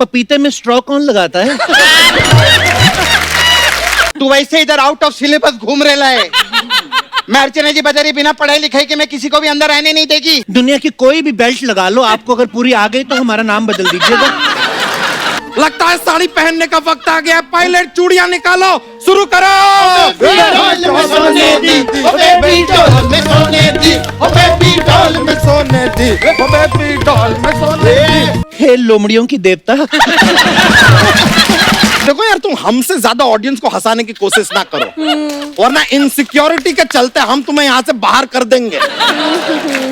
पपीते में स्ट्रॉ कौन लगाता है? तू वैसे इधर आउट ऑफ सिलेबस घूम रहा है। मैं अर्चना जी बता रही बिना पढ़ाई लिखाई के मैं किसी को भी अंदर आने नहीं देगी। दुनिया की कोई भी बेल्ट लगा लो, आपको अगर पूरी आ गई तो हमारा नाम बदल दीजिएगा। लगता है साड़ी पहनने का वक्त आ गया है। पायलट चूड़ियां निकालो, शुरू करो। हे लोमड़ियों की देवता। देखो यार, तुम हमसे ज्यादा ऑडियंस को हंसाने की कोशिश ना करो, वरना इनसिक्योरिटी के चलते हम तुम्हें यहाँ से बाहर कर देंगे।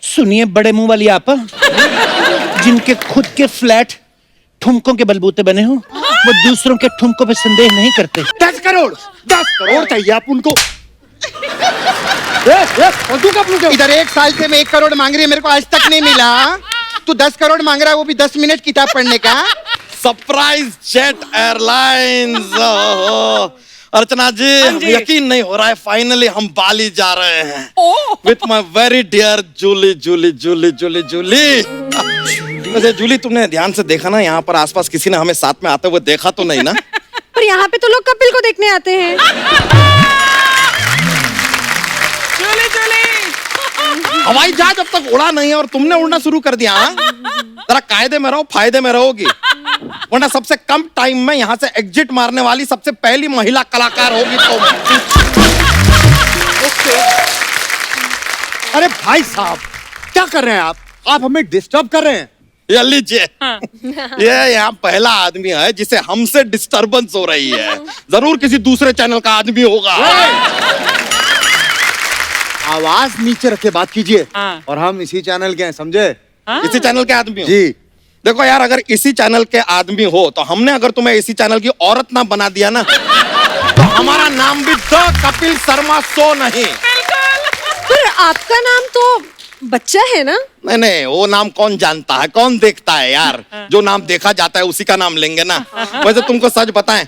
सुनिए बड़े मुंह वाली आपा, जिनके खुद के फ्लैट ठुमकों के बलबूते बने हो, वो दूसरों के ठुमकों पे संदेह नहीं करते। 10 करोड़ चाहिए आप उनको। इधर 1 साल से मैं 1 करोड़ मांग रही है, मेरे को आज तक नहीं मिला। तू 10 करोड़ मांग रहा है, वो भी 10 मिनट किताब पढ़ने का। Surprise Jet Airlines. Archana ji, यकीन नहीं हो रहा है, फाइनली हम बाली जा रहे हैं with my very dear Julie Julie Julie Julie Julie. वैसे जूली, तुमने ध्यान से देखा ना, यहाँ पर आसपास किसी ने हमें साथ में आते हुए देखा तो नहीं ना? पर यहाँ पे तो लोग कपिल को देखने आते हैं। जूली जूली, हवाई जहाज अब तक उड़ा नहीं है और तुमने उड़ना शुरू कर दिया। जरा कायदे में रहो, फायदे में रहोगी, वरना सबसे कम टाइम में यहाँ से एग्जिट मारने वाली सबसे पहली महिला कलाकार होगी तुम। अरे भाई साहब, क्या कर रहे हैं आप हमें डिस्टर्ब कर रहे हैं। ये लीजिए, ये यहाँ पहला आदमी है जिसे हमसे डिस्टरबेंस हो रही है। जरूर किसी दूसरे चैनल का आदमी होगा। आवाज नीचे रख के बात कीजिए। और हम इसी चैनल के हैं, समझे? इसी चैनल के आदमी हो? जी। देखो यार, अगर इसी चैनल के आदमी हो तो हमने अगर तुम्हें इसी चैनल की औरत ना बना दिया ना, तो हमारा नाम भी द कपिल शर्मा शो नहीं। पर आपका नाम तो बच्चा है ना? नहीं नहीं, वो नाम कौन जानता है, कौन देखता है यार। जो नाम देखा जाता है उसी का नाम लेंगे ना। वैसे तुमको सच बताएं,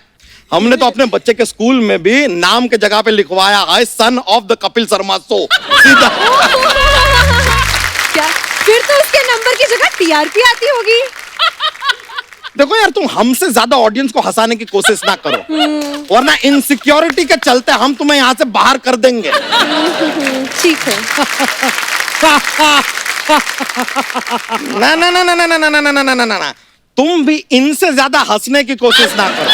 हमने तो अपने बच्चे के स्कूल में भी नाम के जगह पे लिखवाया है son of the Kapil Sharma show, सीधा। क्या फिर तो उसके नंबर की जगह टीआरपी आती होगी। देखो यार, तुम हमसे ज्यादा ऑडियंस को हंसाने की कोशिश ना करो, वरना इनसिक्योरिटी के चलते हम तुम्हें यहाँ से बाहर कर देंगे। ठीक है। ना ना ना ना ना ना ना ना ना ना ना, तुम भी इनसे ज्यादा हंसने की कोशिश ना करो,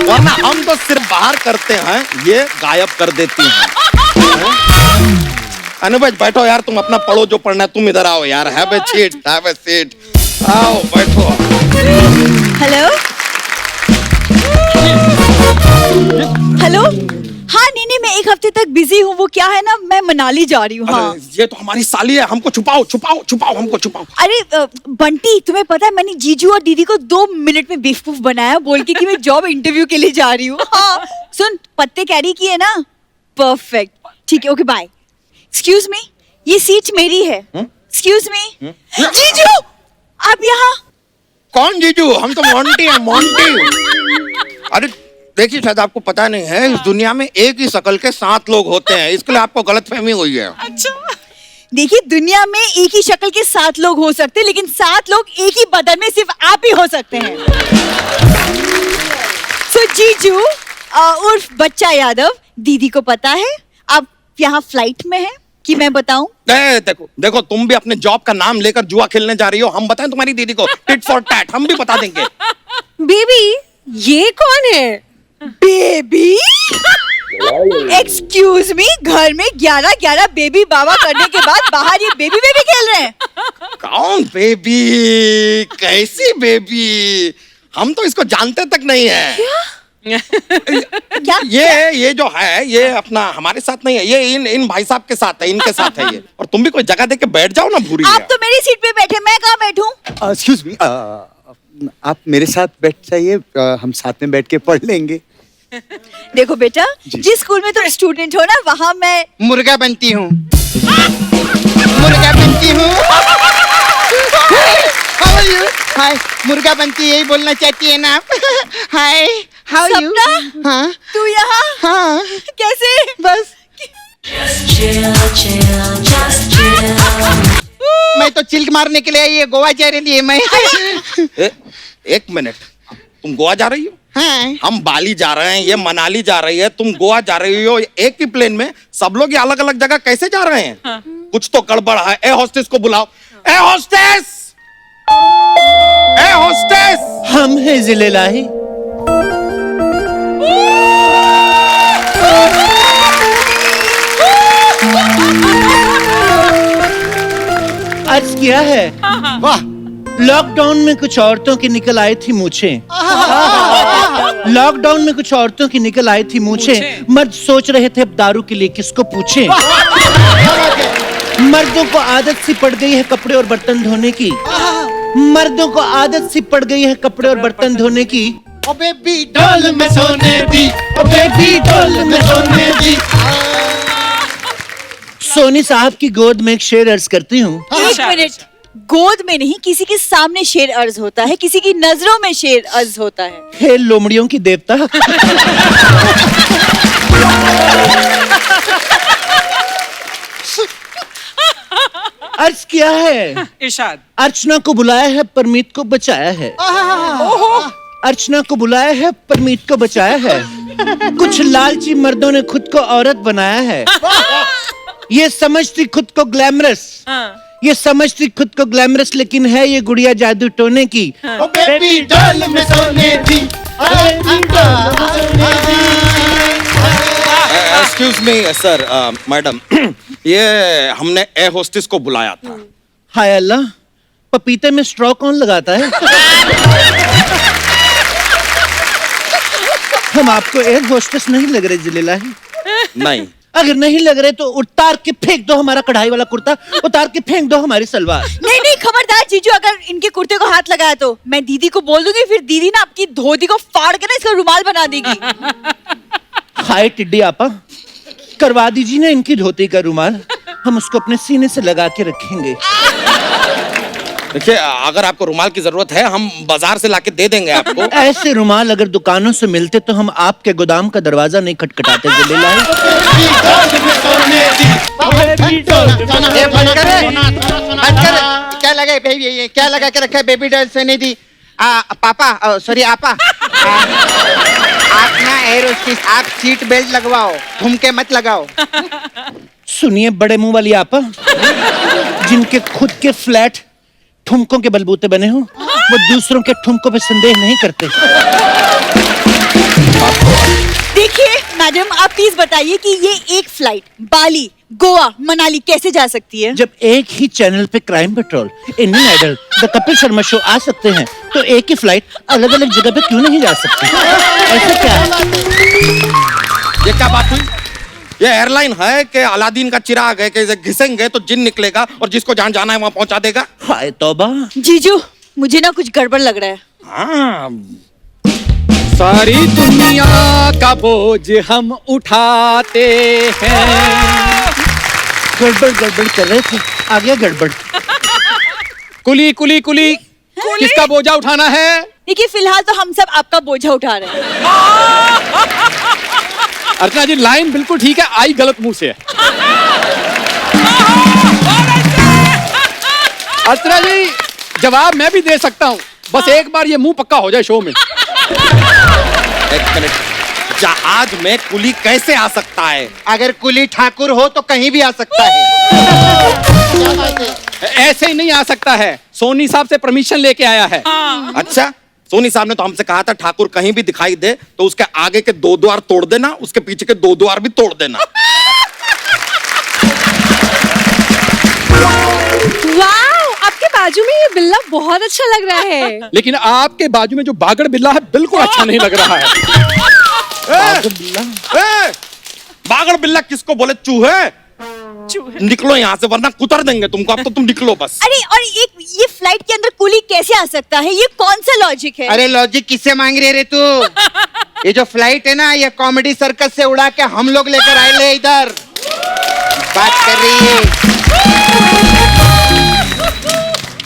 वरना हम तो सिर्फ बाहर करते हैं, ये गायब कर देती हैं। अनुज बैठो यार, तुम अपना पढ़ो जो पढ़ना है। तुम इधर आओ यार, हैव ए सीट, आओ बैठो। हेलो। हाँ नहीं, मैं 1 हफ्ते तक बिजी हूँ। वो क्या है ना, मैं मनाली जा रही हूँ। हाँ। ये तो हमारी साली है, हमको छुपाओ छुपाओ छुपाओ, हमको छुपाओ। अरे बंटी, तुम्हें पता है मैंने जीजू और दीदी को 2 मिनट में बेवकूफ बनाया, बोल के कि मैं जॉब इंटरव्यू के लिए जा रही हूँ। हाँ। सुन, पत्ते कैरी किए ना? परफेक्ट। ठीक है, ओके बाय। एक्सक्यूज मी, ये सीट मेरी है। Excuse me. जीजू, आप यहाँ? कौन जीजू? हम तो मोंटी हैं, मोंटी। अरे देखिए, शायद आपको पता नहीं है, इस दुनिया में एक ही शक्ल के 7 लोग होते हैं, इसके लिए आपको गलतफहमी हुई है। अच्छा। देखिए, दुनिया में एक ही शक्ल के 7 लोग हो सकते हैं, लेकिन 7 लोग एक ही बदन में सिर्फ आप ही हो सकते हैं। सो जीजू उर्फ बच्चा यादव, दीदी को पता है आप यहाँ फ्लाइट में हैं कि मैं बताऊं? देखो, तुम भी अपने जॉब का नाम लेकर जुआ खेलने जा रही हो। हम बताएं तुम्हारी दीदी को? टिट फॉर टैट, हम भी बता देंगे। बेबी, ये कौन है? बेबी? एक्सक्यूज मी, घर में 11 बेबी बाबा करने के बाद बाहर ये बेबी खेल रहे हैं। कौन बेबी? कैसी बेबी? हम तो इसको जानते तक नहीं है। क्या? ये जो है, ये अपना हमारे साथ नहीं है, ये इन भाई साहब के साथ है, इनके साथ है ये। और तुम भी कोई जगह देख के बैठ जाओ ना, भूरी। आप तो मेरी सीट पे बैठे, मैं कहाँ बैठूं? एक्सक्यूज मी, आप मेरे साथ बैठ जाइए, हम साथ में बैठ के पढ़ लेंगे। देखो बेटा, जिस स्कूल में तुम स्टूडेंट हो ना, वहाँ मैं मुर्गा बनती हूँ। मुर्गा बनती हूँ। हाय, मुर्गा बनती, यही बोलना चाहती है ना आप? हाय, हाउ यू? हाँ, तू यहाँ? हाँ। कैसे? बस मैं तो चिल्क मारने के लिए ये गोवा जा रही है। मैं एक मिनट, तुम गोवा जा रही हो, हाँ। हम बाली जा रहे हैं, ये मनाली जा रही है, तुम गोवा जा रही हो, एक ही प्लेन में सब लोग ये अलग अलग जगह कैसे जा रहे हैं? कुछ तो गड़बड़ है। ए हॉस्टेस को बुलाओ। ए हॉस्टेस, ए हॉस्टेस। हम हैं जिलेलाही। अर्ज किया है। वाह। लॉकडाउन में कुछ औरतों की निकल आई थी मूछें। लॉकडाउन में कुछ औरतों की निकल आई थी मूछें। मर्द सोच रहे थे अब दारू के लिए किसको पूछें। मर्दों को आदत सी पड़ गई है कपड़े और बर्तन धोने की। मर्दों को आदत सी पड़ गई है कपड़े और बर्तन धोने की। ओ बेबी डोल में सोने दी, ओ बेबी डोल में सोने दी। सोनी साहब की गोद में एक शेर अर्ज करती हूँ। एक मिनट, गोद में नहीं, किसी के सामने शेर अर्ज होता है, किसी की नजरों में शेर अर्ज होता है। हे लोमड़ियों की देवता। अर्ज किया है। इरशाद। अर्चना को बुलाया है परमीत को बचाया है। अर्चना को बुलाया है परमीत को बचाया है। कुछ लालची मर्दों ने खुद को औरत बनाया है। ये समझती खुद को ग्लैमरस, ये समझती खुद को ग्लैमरस, लेकिन है ये गुड़िया जादू टोने की। ओ बेबी डोल में सोने दी, ओ बेबी डोल में सोने दी। एक्सक्यूज मी सर, मैडम, ये हमने ए हॉस्टेस को बुलाया था। हाय अल्लाह, पपीते में स्ट्रॉ कौन लगाता है? हम आपको एयर होस्टेस नहीं लग रहे जिलेलाही। नहीं, अगर नहीं लग रहे तो उतार के फेंक दो हमारा कढ़ाई वाला कुर्ता, उतार के फेंक दो हमारी सलवार। नहीं नहीं, खबरदार जीजू, अगर इनके कुर्ते को हाथ लगाया तो मैं दीदी को बोल दूंगी, फिर दीदी ना आपकी धोती को फाड़ के ना इसका रुमाल बना देगी। हाय टिड्डी आपा, करवा दीजिए ना इनकी धोती का रुमाल, हम उसको अपने सीने से लगा के रखेंगे। देखिए, अगर आपको रुमाल की जरूरत है हम बाजार से लाके दे देंगे आपको। ऐसे रुमाल अगर दुकानों से मिलते तो हम आपके गोदाम का दरवाजा नहीं खटखटाते जिलेलाही। ये बंद करे, बंद करे। क्या लगा बेबी, ये क्या लगा के रखा है? बेबी डॉल सोने दी। पापा, सॉरी आपा, आप ना एयर होस्टेस, आप सीट बेल्ट लगवाओ, ठुमके मत लगाओ। सुनिए बड़े मुंह वाली आपा, जिनके खुद के फ्लैट ठुमकों के बलबूते बने हो, वो दूसरों के ठुमकों पे संदेह नहीं करते। देखिए मैडम, आप प्लीज बताइए कि ये एक फ्लाइट बाली, गोवा, मनाली कैसे जा सकती है? जब एक ही चैनल पे Crime Patrol, Indian Idol, the Kapil Sharma show आ सकते हैं, तो एक ही फ्लाइट अलग अलग जगह पे क्यों नहीं जा सकती? ऐसा क्या है? ये क्या बात हुई? ये एयरलाइन है कि अलादीन का चिराग है कि इसे घिसेंगे तो जिन निकलेगा और जिसको जहां जाना है वहां पहुंचा देगा? हाय तौबा। जीजू, मुझे ना कुछ गड़बड़ लग रहा है। हाँ, सारी दुनिया का बोझ हम उठाते हैं। गड़बड़ गड़बड़ कर रहे थे, आ गया गड़बड़। कुली कुली कुली, किसका बोझा उठाना है? देखिए फिलहाल तो हम सब आपका बोझा उठा रहे हैं। अर्चना जी, लाइन बिल्कुल ठीक है, आई गलत मुंह से है। अर्चना जी, जवाब मैं भी दे सकता हूँ, बस एक बार ये मुंह पक्का हो जाए शो में। एक मिनट, जहाज में कुली कैसे आ सकता है? अगर कुली ठाकुर हो तो कहीं भी आ सकता है। ऐसे ही नहीं आ सकता है, सोनी साहब से परमिशन लेके आया है। अच्छा, सोनी साहब ने तो हमसे कहा था ठाकुर कहीं भी दिखाई दे तो उसके आगे के 2 द्वार तोड़ देना, उसके पीछे के 2 द्वार भी तोड़ देना। वाओ, आपके बाजू में ये बिल्ला बहुत अच्छा लग रहा है। लेकिन आपके बाजू में जो बागड़ बिल्ला है बिल्कुल अच्छा नहीं लग रहा है। बागड़ बिल्ला किसको बोले? चूहे। निकलो यहाँ से वरना कुतर देंगे तुमको। अब तो तुम निकलो बस। अरे और एक ये फ्लाइट के अंदर कुली कैसे आ सकता है? ये कौन सा लॉजिक है? अरे लॉजिक किससे मांग रही रे तू? ये जो फ्लाइट है ना, ये कॉमेडी सर्कस से उड़ा के हम लोग लेकर आए ले इधर। बात कर रही है,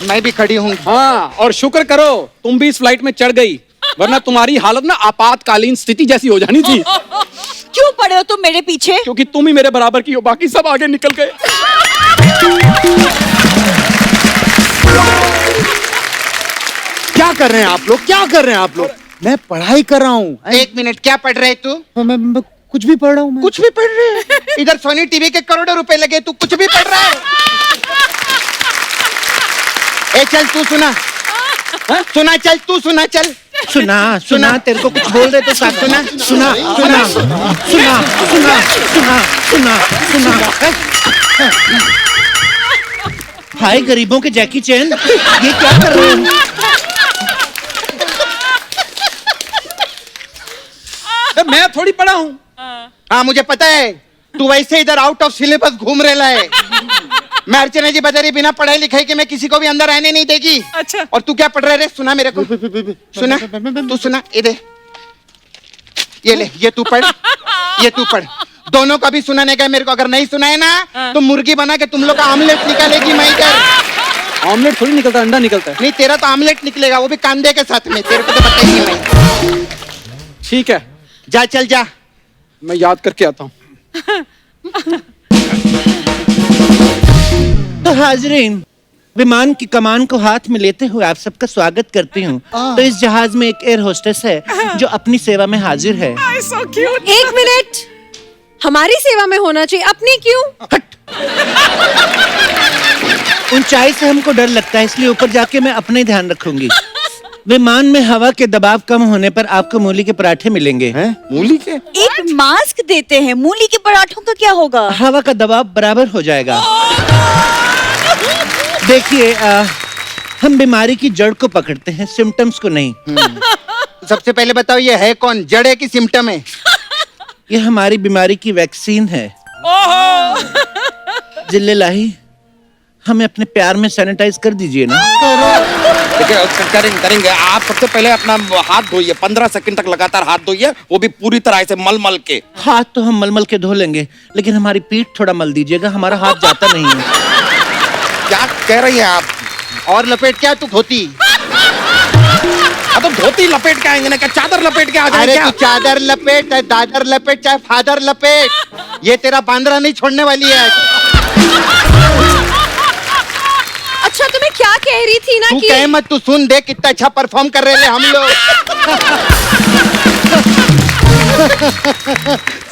मैं भी खड़ी हूँ। हाँ, और शुक्र करो तुम भी इस फ्लाइट में चढ़ गई, वरना तुम्हारी हालत ना आपातकालीन स्थिति जैसी हो जानी थी। क्यों पड़े हो तुम मेरे पीछे? क्योंकि तुम ही मेरे बराबर की हो, बाकी सब आगे निकल गए। क्या कर रहे हैं आप लोग, क्या कर रहे हैं आप लोग? मैं पढ़ाई कर रहा हूँ। एक मिनट, क्या पढ़ रहे तू? मैं कुछ भी पढ़ रहा हूँ। कुछ भी पढ़ रहे हैं? इधर सोनी टीवी के करोड़ों रुपए लगे, तू कुछ भी पढ़ रहा है? ए चल तू सुना, सुना चल, तू सुना चल। सुना सुना, तेरे को कुछ बोल रहे तो साथ सुना सुना सुना सुना सुना सुना सुना सुना। हाय गरीबों के जैकी चैन, ये क्या कर रहे हो? मैं थोड़ी पढ़ा हूँ। हाँ मुझे पता है, तू वैसे इधर आउट ऑफ सिलेबस घूम रहा है। मैं अर्चना जी बता रही, बिना पढ़ाई लिखाई के मैं किसी को भी अंदर आने नहीं देगी। अच्छा। और तू क्या पढ़ रहा है रे? सुना मेरे को, सुना, तू सुना, इधर ये ले, ये तू पढ़, ये तू पढ़। दोनों का भी सुनाने का है मेरे को। अगर नहीं सुना है ना तो मुर्गी बना के तुम लोग का आमलेट निकालेगी मैं इधर। ऑमलेट थोड़ी निकलता, अंडा निकलता है। नहीं, तेरा तो आमलेट निकलेगा, वो भी कांदे के साथ में। तेरे को तो बताइए मैं। ठीक है, जा चल जा। मैं याद करके आता हूँ। तो हाजरीन, विमान की कमान को हाथ में लेते हुए आप सबका स्वागत करती हूँ। तो इस जहाज में एक एयर होस्टेस है जो अपनी सेवा में हाजिर है। एक मिनट, हमारी सेवा में होना चाहिए, अपनी क्यों? ऊंचाई से हमको डर लगता है, इसलिए ऊपर जाके मैं अपना ही ध्यान रखूंगी। विमान में हवा के दबाव कम होने पर आपको मूली के पराठे मिलेंगे। हैं? मूली के? एक मास्क देते हैं, मूली के पराठों का क्या होगा? हवा का दबाव बराबर हो जाएगा। देखिए, हम बीमारी की जड़ को पकड़ते हैं, सिम्टम्स को नहीं। सबसे पहले बताओ, ये है कौन? जड़ है कि सिम्टम है? ये हमारी बीमारी की वैक्सीन है। जिल्ले लाही, हमें अपने प्यार में सैनिटाइज कर दीजिए ना। देखिए, करेंगे। आप सबसे पहले अपना हाथ धोइए, 15 सेकंड तक लगातार हाथ धोइए, वो भी पूरी तरह से मल के। हाथ तो हम मल के धो लेंगे, लेकिन हमारी पीठ थोड़ा मल दीजिएगा, हमारा हाथ जाता नहीं है। क्या कह रही हैं आप? और लपेट क्या तू धोती? अब तो धोती लपेट के आएंगे ना, क्या चादर लपेट के आ अरे जाएंगे? तू चादर लपेट, चाहे दादर लपेट, चाहे फादर लपेट, ये तेरा बांद्रा नहीं छोड़ने वाली है। अच्छा, तुम्हें क्या कह रही थी ना तू कि कहे मत, तू सुन, देख कितना अच्छा परफॉर्म कर रहे हैं हम लोग।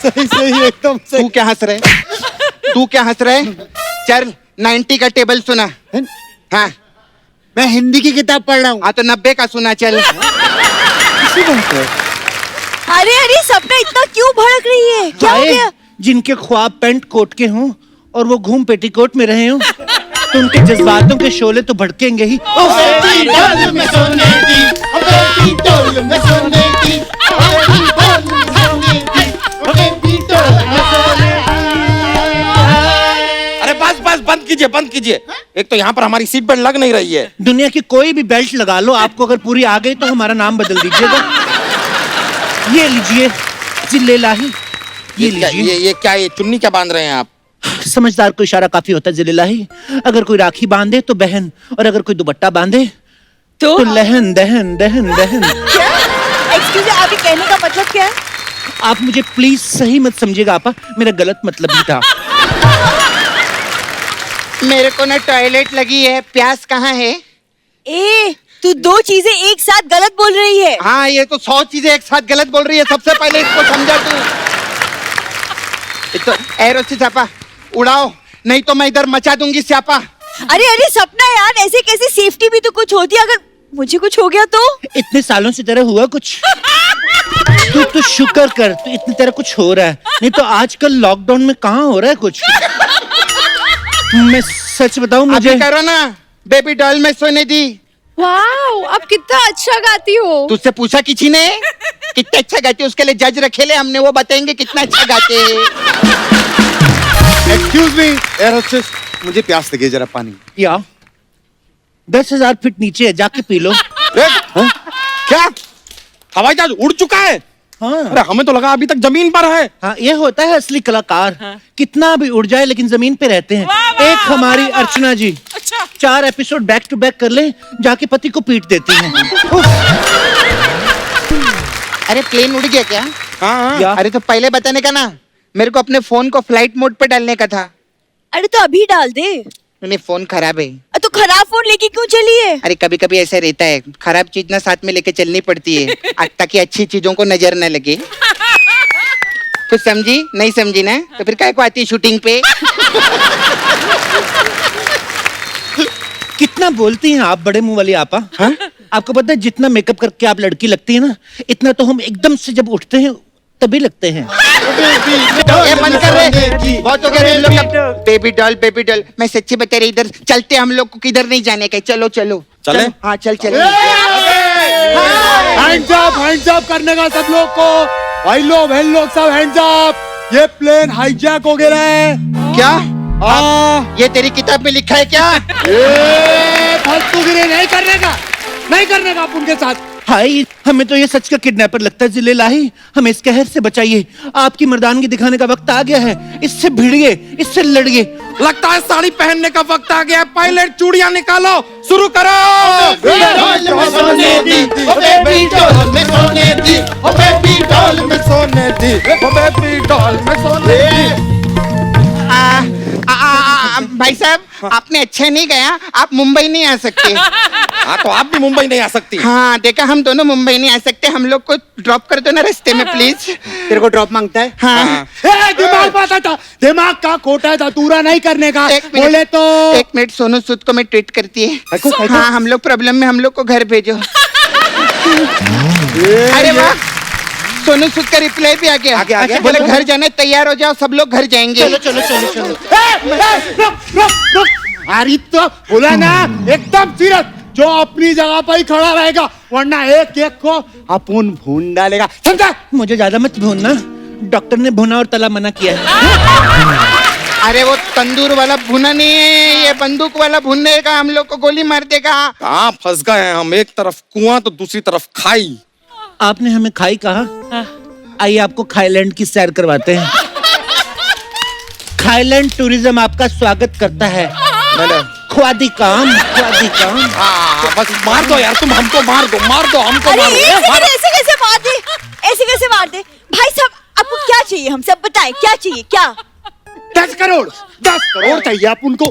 सही एकदम तू क्या हंस रहे? तू क्या हंस रहे? चल 90 का टेबल सुना। हाँ, मैं हिंदी की किताब पढ़ रहा हूँ। हाँ तो 90 का सुना। चल अरे अरे, सपना इतना क्यों भड़क रही है? क्या हो हाय, गया? जिनके ख्वाब पेंट कोट के हों और वो घूम पेटीकोट में रहे हों, तो उनके जज्बातों के शोले तो भड़केंगे ही। अरे बस बंद कीजिए। एक तो यहाँ पर हमारी सीट बेल्ट लग नहीं रही है। दुनिया की कोई भी बेल्ट लगा लो, आपको अगर पूरी आ गई तो हमारा नाम बदल दीजिएगा। ये लीजिए जिल्ले लाही, ये लीजिए। ये क्या, ये चुन्नी क्या बांध रहे हैं आप? समझदार को इशारा काफी होता है जिल्ले लाही। अगर कोई राखी बांधे तो बहन, और अगर कोई दुपट्टा बांधे तो लहन दहन दहन दहन। एक्सक्यूज मी, आपके कहने का मतलब क्या है? आप मुझे प्लीज सही मत समझिएगा आपा, मेरा गलत मतलब ही था। मेरे को ना टॉयलेट लगी है, प्यास कहाँ है? ए, तू दो चीजें एक साथ गलत बोल रही है। हाँ, ये तो 100 चीजें एक साथ गलत बोल रही है। सबसे पहले इसको समझा तू। एक तो एरो से स्यापा उड़ाओ, नहीं तो मैं इधर मचा दूंगी स्यापा। अरे अरे सपना यार, ऐसे कैसे? सेफ्टी भी तो कुछ होती है, अगर मुझे कुछ हो गया तो? इतने सालों से तेरा हुआ कुछ? तू शुक्र कर, तू इतनी तेरा कुछ हो रहा है, नहीं तो आजकल लॉकडाउन में कहाँ हो रहा है कुछ। मैं सच बताऊं, मुझे अभी करो ना, बेबी डॉल में सोने दी। वाओ, आप कितना अच्छा गाती हो। तुझसे पूछा किसी ने कितना अच्छा गाते? उसके लिए जज रखे ले हमने, वो बताएंगे कितना अच्छा गाते हैं। एक्सक्यूज मी एयर होस्टेस, मुझे प्यास लगी है, जरा पानी। या 10,000 फीट नीचे है, जाके पी लो। क्या हवाई जहाज उड़ चुका है? हाँ अरे हमें तो लगा अभी तक जमीन पर है। हाँ, ये होता है असली कलाकार। कितना भी उड़ जाए लेकिन जमीन पे रहते हैं। एक हमारी अर्चना जी 4 एपिसोड बैक टू बैक कर ले, जाके पति को पीट देती हैं। अरे प्लेन उड़ गया क्या? हाँ या अरे तो पहले बताने का ना, मेरे को अपने फोन को फ्लाइट मोड पे डालने का था। अरे तो अभी डाल दे। नहीं फोन खराब है। तो खराब फोन लेके क्यों चली है? अरे कभी कभी ऐसा रहता है, खराब चीज ना साथ में लेके चलनी पड़ती है ताकि अच्छी चीजों को नजर न लगे। कुछ समझी? नहीं समझी ना? तो फिर काय को आती है शूटिंग पे? कितना बोलती हैं आप बड़े मुंह वाली आपा। हाँ? आपको पता है जितना मेकअप करके आप लड़की लगती है ना, इतना तो हम एकदम से जब उठते हैं तभी लगते हैं। ये बंद कर रहे, बहुत हो गया रे इन लोग का। बेबी डॉल मैं सच्ची बता रही, इधर चलते, हम लोग को किधर नहीं जाने का। चलो चलो चले? हाँ चल चल। हैंड्स अप करने का सब लोग को। भाई लोग बहन लोग सब हैंड्स अप। ये प्लेन हाईजैक हो गया है। क्या? हाँ, ये तेरी किताब में लिखा है क्या? ये फालतूगिरी नहीं करने का आप उनके साथ। हाय, हमें तो ये सच का किडनैपर लगता है जिले लाही। हमें इस कहर से बचाइए, आपकी मर्दानगी दिखाने का वक्त आ गया है। इससे भिड़िए, इससे लड़िए। लगता है साड़ी पहनने का वक्त आ गया है। पायलट चूड़ियां निकालो, शुरू करो। भाई साहब, आपने अच्छा नहीं गया, आप मुंबई नहीं आ सकते। हाँ तो आप भी मुंबई नहीं आ सकती। हाँ देखा, हम दोनों मुंबई नहीं आ सकते। हम लोग को ड्रॉप कर दो ना रास्ते में प्लीज। तेरे को ड्रॉप मांगता है? हाँ। दिमाग पाता था, दिमाग का खोटा था, दूरा नहीं करने का। बोले तो एक मिनट, सोनू सूद को मैं ट्वीट करती है। हाँ, हम लोग प्रॉब्लम में, हम लोग को घर भेजो। अरे वाह, सोनू सूद का रिप्लाई भी आ गया। आगे। बोले घर जाने तैयार हो जाओ, सब लोग घर जाएंगे। चलो चलो चलो चलो। रुक। अरे तो बोला ना, एकदम सीरियस, जो अपनी जगह पर ही खड़ा रहेगा, वरना एक एक को अपन भून डालेगा, समझा? मुझे ज्यादा मत भूनना, डॉक्टर ने भुना और तला मना किया है। अरे वो तंदूर वाला भुना नहीं है, ये बंदूक वाला भुनने का, हम लोग को गोली मार देगा। कहाँ फंस गए हैं हम? एक तरफ कुआं तो दूसरी तरफ खाई। आपने हमें खाई कहा? आइए आपको थाईलैंड की सैर करवाते हैं। थाईलैंड टूरिज्म आपका स्वागत करता है। ख्वादी काम। हाँ बस मार दो यार, तुम हमको मार दो हमको अरे मार दो। एक सेकंड, ऐसे कैसे मार दे? भाई साहब, आपको क्या चाहिए? हम सब बताएं, क्या चाहिए? क्या? 10 करोड़ चाहिए आप उनको।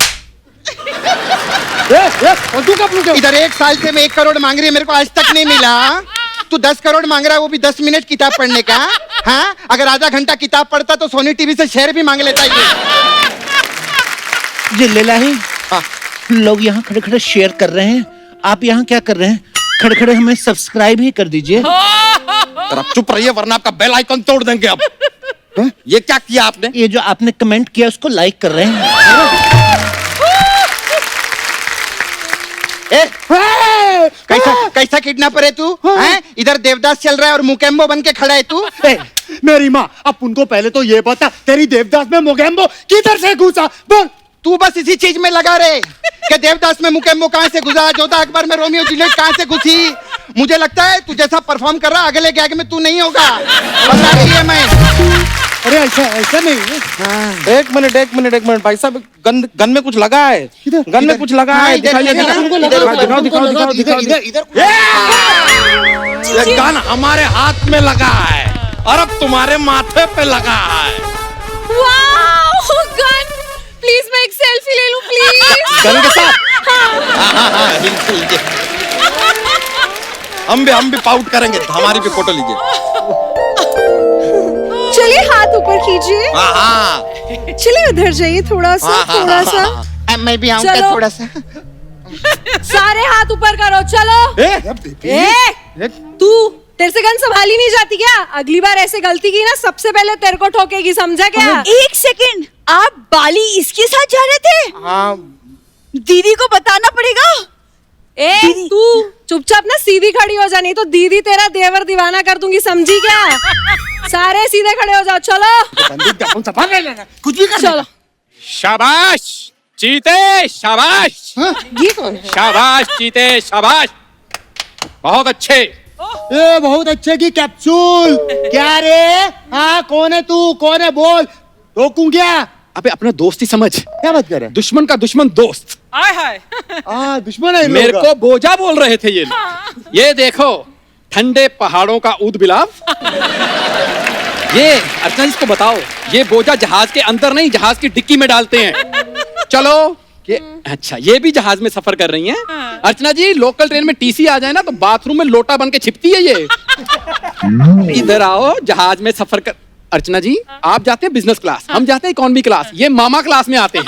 इधर 1 साल से मैं 1 करोड़ मांग रही है, मेरे को आज तक नहीं मिला। तू 10 करोड़ मांग रहा है, वो भी 10 मिनट किताब पढ़ने का। हाँ, अगर आधा घंटा किताब पढ़ता तो सोनी टीवी से शेयर भी मांग लेता ये। जिले लाही, लोग यहाँ खड़े खड़े शेयर कर रहे हैं, आप यहाँ क्या कर रहे हैं? खड़े खड़े हमें सब्सक्राइब ही कर दीजिए। अब चुप रहिए वरना आपका बेल आइकन तोड़ देंगे अब। ये क्या किया आपने? ये जो आपने कमेंट किया उसको लाइक कर रहे हैं। कैसा किडनैपर है तू? हैं? इधर देवदास चल रहा है और मुकेम्बो बन के खड़ा है तू। मेरी माँ, अब उनको पहले तो ये बता, तेरी देवदास में मोगेम्बो किधर से घुसा? बोल। तू बस इसी चीज में लगा रहे कि देवदास में मुकेम्बो कहाँ से घुसा, जोधा अकबर में रोमियो जूलियट कहाँ से घुसी। मुझे लगता है तू जैसा परफॉर्म कर रहा अगले गैग में तू नहीं होगा, बता रही है मैं। अरे ऐसा नहीं है। हाँ। एक मिनट भाई साहब, गन में कुछ लगा है। गन में कुछ लगा है, दिखाइए। ये गन हमारे हाथ में लगा है और अब तुम्हारे माथे पे लगा है। Wow, gun! प्लीज मैं एक सेल्फी ले लूं प्लीज। गन के साथ? हाँ, बिल्कुल। हम भी पाउट करेंगे, हमारी भी फोटो लीजिए। चलिए हाथ ऊपर कीजिए। हाँ। चलिए उधर जाइए थोड़ा सा। मैं भी आऊंगा चलो। थोड़ा सा। सारे हाथ ऊपर करो, चलो। तू, तेरे से गन संभाली नहीं जाती क्या? अगली बार ऐसे गलती की ना, सबसे पहले तेरे को ठोकेगी, समझा क्या? एक सेकंड, आप बाली इसके साथ जा रहे थे? हाँ। दीदी को बताना पड़ेगा। तू चुपचाप ना सीधी खड़ी हो जा, नहीं तो दीदी तेरा देवर दीवाना कर दूंगी, समझी क्या? सारे सीधे खड़े हो जाओ, चलो। कुछ भी कर। चलो। शाबाश चीते, शाबाश। ये कौन है? शाबाश चीते, शाबाश। बहुत अच्छे। ये बहुत अच्छे की कैप्सूल। क्या रे? हाँ, कौन है तू? कौन है? बोल। रोकूं क्या? अबे अपना दोस्ती समझ, क्या बात कर रहे? दुश्मन का दुश्मन दोस्त। हाँ, दुश्मन है इन मेरे लोगों को बोझा बोल रहे थे ये लोग। ये देखो, ठंडे पहाड़ों का ऊद बिलाव। ये अर्चना जी को बताओ, ये बोझा जहाज के अंदर नहीं, जहाज की डिक्की में डालते हैं। चलो ये अच्छा, ये भी जहाज में सफर कर रही हैं? अर्चना जी, लोकल ट्रेन में टीसी आ जाए ना तो बाथरूम में लोटा बन के छिपती है ये। इधर आओ, जहाज में सफर कर। अर्चना जी, आप जाते हैं बिजनेस क्लास, हम जाते हैं इकोनॉमी क्लास, ये मामा क्लास में आते हैं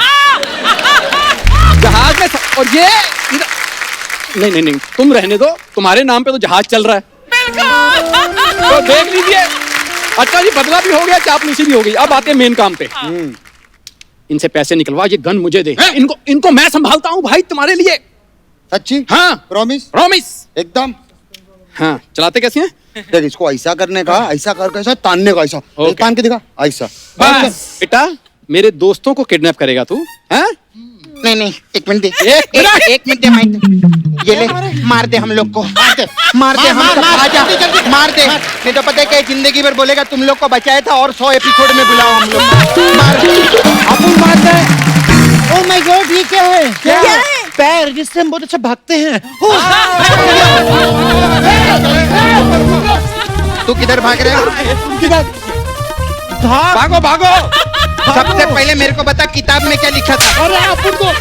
जहाज में और ये नहीं नहीं नहीं, तुम रहने दो, तुम्हारे नाम पे तो जहाज चल रहा है। तो देख लीजिए। अच्छा जी, बदला भी हो गया, चापलूसी भी हो गई, अब आते हैं मेन काम पे। इनसे पैसे निकलवा, ये गन मुझे दे। इनको मैं संभालता हूँ भाई तुम्हारे लिए। सच्ची? हाँ, प्रॉमिस? प्रॉमिस एकदम। हाँ, चलाते कैसे हैं? देख, इसको ऐसा करने का, ऐसा करके ऐसा तानने का, ऐसा Okay. तान के दिखा, ऐसा। बस बेटा, मेरे दोस्तों को किडनैप करेगा तू? हैं? नहीं नहीं, एक मिनट दे, एक मिनट। एक मिनट दे माइक। ये ले, मार दे हम लोग को, मार दे हम सब, आजा मार दे। नहीं तो पता है क्या, जिंदगी भर बोलेगा तुम लोग को बचाया था और 100 एपिसोड में बुलाओ हम लोग को। मार अपन मारते हैं। ओह माय गॉड, ये क्या है? क्या है? पैर जिससे हम बहुत अच्छा भागते हैं। तू किधर भाग रहा है? भागो भागो। सबसे पहले मेरे को बता, किताब में क्या लिखा था? अरे अपन को